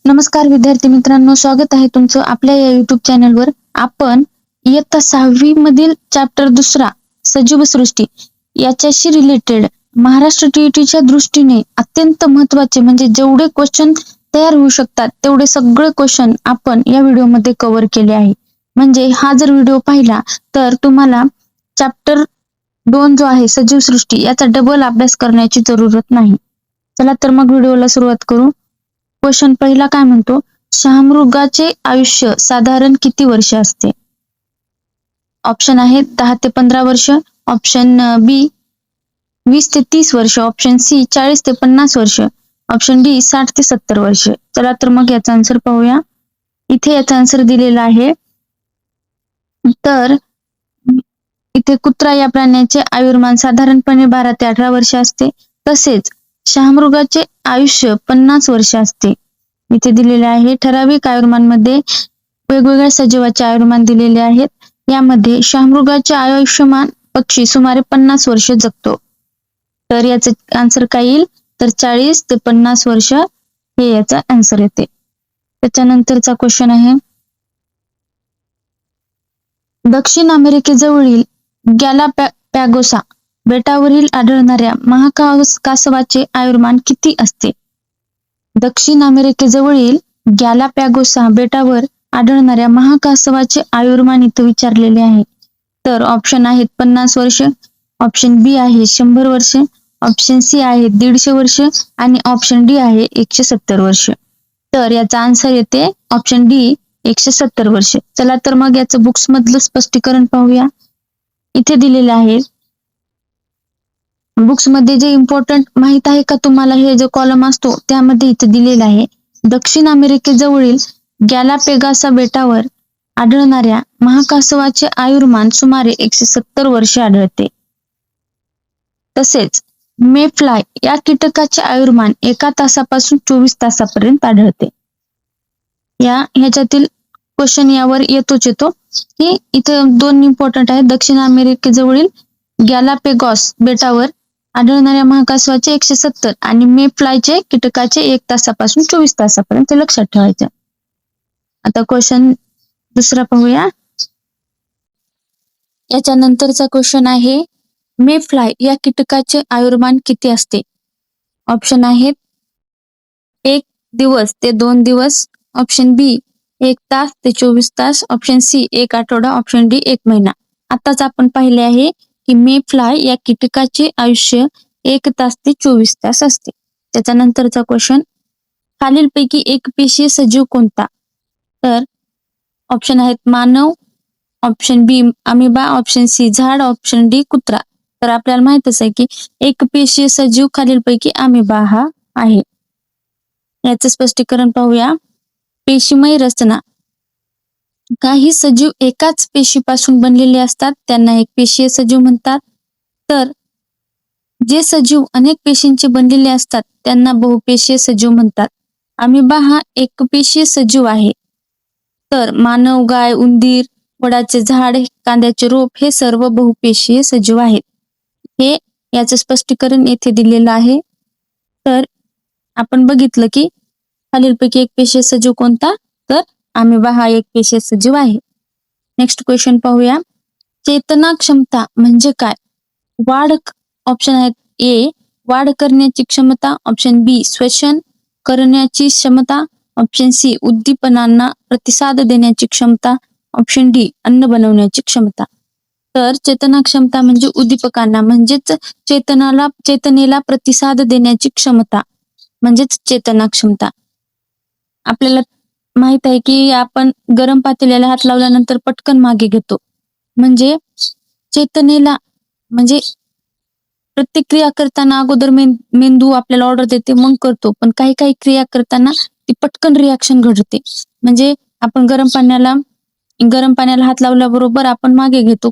नमस्कार विद्यार्थी मित्रांनो, स्वागत आहे तुमचं आपल्या या युट्यूब चॅनलवर. आपण इयत्ता 6वी मधील चॅप्टर दुसरा सजीव सृष्टी याच्याशी रिलेटेड महाराष्ट्र टीईटीच्या दृष्टीने अत्यंत महत्त्वाचे म्हणजे जेवढे क्वेश्चन तयार होऊ शकतात तेवढे सगळे क्वेश्चन आपण या व्हिडिओमध्ये कव्हर केले आहे. म्हणजे हा जर व्हिडिओ पाहिला तर तुम्हाला चॅप्टर 2 जो आहे सजीव सृष्टी याचा डबल अभ्यास करण्याची जरूरत नाही. चला तर मग व्हिडिओला सुरुवात करू. क्वेश्चन पहिला काय म्हणतो, शहामृगाचे आयुष्य साधारण किती वर्ष असते? ऑप्शन आहे 10 ते 15 वर्ष, ऑप्शन बी 20 ते 30 वर्ष, ऑप्शन सी 40 ते 50 वर्ष, ऑप्शन डी 60 ते 70 वर्ष. चला तर मग याचा आन्सर पाहूया. इथे याचा आन्सर दिलेला आहे. तर इथे कुत्रा या प्राण्याचे आयुर्मान साधारणपणे 12 ते 18 वर्ष असते. तसेच शहामृगाचे आयुष्य 50 वर्ष असते. इथे दिलेले आहे. ठराविक आयुर्मानमध्ये वेगवेगळ्या सजीवाचे आयुर्मान दिलेले आहेत. यामध्ये शहामृगाचे आयुष्यमान पक्षी सुमारे 50 वर्ष जगतो. तर याचे आन्सर काय येईल तर 40 ते 50 वर्ष हे याचा आन्सर येते. त्याच्यानंतरचा क्वेश्चन आहे, दक्षिण अमेरिकेजवळील गॅलापॅगोस बेटावरील आढळणाऱ्या महाकासवाचे आयुर्मान किती असते? दक्षिण अमेरिकेजवळील गॅलापॅगोस बेटावर आढळणाऱ्या महाकासवाचे आयुर्मान इथे विचारलेले आहे. तर ऑप्शन आहेत 50 वर्ष, ऑप्शन बी आहे 100 वर्ष, ऑप्शन सी आहे 150 वर्ष आणि ऑप्शन डी आहे 170 वर्ष. तर याचा आन्सर येते ऑप्शन डी 170 वर्ष. चला तर मग याचं बुक्स मधलं स्पष्टीकरण पाहूया. इथे दिलेले आहे. बुक्स मध्ये जे इम्पॉर्टंट माहित आहे का तुम्हाला, हे जो कॉलम असतो त्यामध्ये इथे दिलेला आहे, दक्षिण अमेरिकेजवळील गॅलापेगोस बेटावर आढळणाऱ्या महाकासवाचे आयुर्मान सुमारे 170 वर्ष आढळते. तसेच मेफ्लाय या कीटकाचे आयुर्मान 1 तासापासून 24 तासापर्यंत आढळते. ह्याच्यातील क्वेश्चन यावर येतो की इथे 2 इम्पॉर्टंट आहेत. दक्षिण अमेरिकेजवळील गॅलापेगोस बेटावर आढळणाऱ्या महाकासवाचे 170 आणि मेफ्लायचे कीटकाचे 1 तासापासून 24 तासापर्यंत लक्षात ठेवायचं. आता क्वेश्चन दुसरा पाहूया. याच्या नंतरचा क्वेश्चन आहे, मेफ्लाय या कीटकाचे आयुर्मान किती असते? ऑप्शन आहेत 1 दिवस ते 2 दिवस, ऑप्शन बी 1 तास ते 24 तास, ऑप्शन सी 1 आठवडा, ऑप्शन डी 1 महिना. आताच आपण पाहिले आहे की मेफ्लाय या कीटकाचे आयुष्य 1 तास ते 24 तास असते. त्याच्यानंतरचा क्वेश्चन, खालीलपैकी एकपेशीय सजीव कोणता? तर ऑप्शन आहेत मानव, ऑप्शन बी अमिबा, ऑप्शन सी झाड, ऑप्शन डी कुत्रा. तर आपल्याला माहितच आहे की एकपेशीय सजीव खालीलपैकी अमिबा हा आहे. याचं स्पष्टीकरण पाहूया. पेशीमय रचना, काही सजीव एकाच पेशीपासून बनलेले असतात त्यांना एकपेशीय सजीव म्हणतात. तर जे सजीव अनेक पेशींचे बनलेले असतात त्यांना बहुपेशीय सजीव म्हणतात. अमिबा हा एकपेशीय सजीव आहे. तर मानव, गाय, उंदीर, वडाचे झाड, कांद्याचे रोप हे सर्व बहुपेशीय सजीव आहेत. हे याचं स्पष्टीकरण येथे दिलेलं आहे. तर आपण बघितलं की खालीलपैकी एकपेशीय सजीव कोणता? तर अमिबा हा एकपेशीय सजीव आहे. नेक्स्ट क्वेश्चन पाहूया. चेतना क्षमता म्हणजे काय? वाढ, ऑप्शन आहेत ए वाढ करण्याची क्षमता, ऑप्शन बी श्वसन करण्याची क्षमता, ऑप्शन सी उद्दीपनांना प्रतिसाद देण्याची क्षमता, ऑप्शन डी अन्न बनवण्याची क्षमता. तर चेतना क्षमता म्हणजे उद्दीपकांना म्हणजेच चेतनेला प्रतिसाद देण्याची क्षमता म्हणजेच चेतना क्षमता. आपल्याला माहित आहे की आपण गरम पातेल्याला हात लावल्यानंतर पटकन मागे घेतो. म्हणजे चेतनेला म्हणजे प्रत्येक क्रिया करताना अगोदर मेंदू आपल्याला ऑर्डर देते मग करतो, पण काही काही क्रिया करताना ती पटकन रिॲक्शन घडते. म्हणजे आपण गरम पाण्याला हात लावल्याबरोबर आपण मागे घेतो.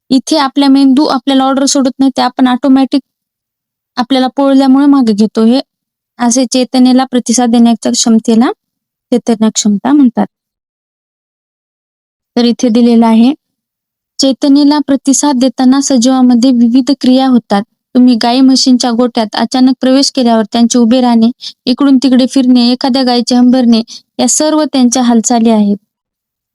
इथे आपल्या मेंदू आपल्याला ऑर्डर सोडत नाही, ते आपण ऑटोमॅटिक आपल्याला पोळल्यामुळे मागे घेतो. हे असे चेतनेला प्रतिसाद देण्याच्या क्षमतेला चेतना क्षमता म्हणतात. तर इथे दिलेला आहे, चेतनेला प्रतिसाद देताना सजीवामध्ये विविध क्रिया होतात. तुम्ही गाई म्हशींच्या गोठ्यात अचानक प्रवेश केल्यावर त्यांचे उभे राहणे, इकडून तिकडे फिरणे, एखाद्या गायीचे हंबरणे या सर्व त्यांच्या हालचाली आहेत.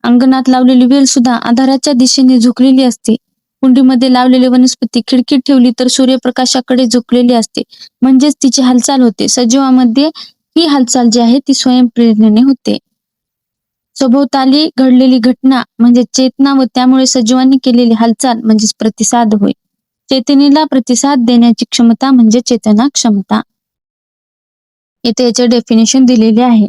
अंगणात लावलेली वेल सुद्धा आधाराच्या दिशेने झुकलेली असते. कुंडीमध्ये लावलेली वनस्पती खिडकीत ठेवली तर सूर्यप्रकाशाकडे झुकलेली असते, म्हणजेच तिची हालचाल होते. सजीवामध्ये ही हालचाल जी आहे ती स्वयंप्रेरणेने होते. सभोवताली घडलेली घटना म्हणजे चेतना व त्यामुळे सजीवांनी केलेली हालचाल म्हणजेच प्रतिसाद होय. चेतनेला प्रतिसाद देण्याची क्षमता म्हणजे चेतना क्षमता. इथे याचे डेफिनेशन दिलेले आहे.